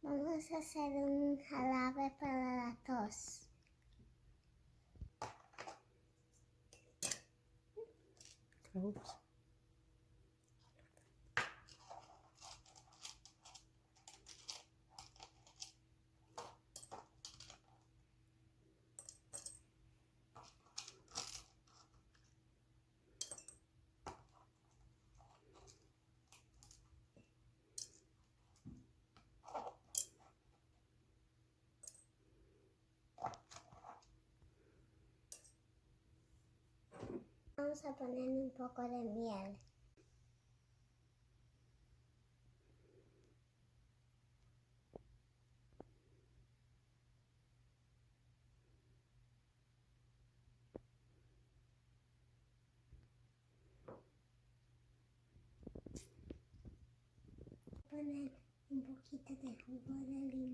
Vamos a hacer un jarabe para la tos. Ups. Vamos a poner un poco de miel. Poner un poquito de jugo de limón.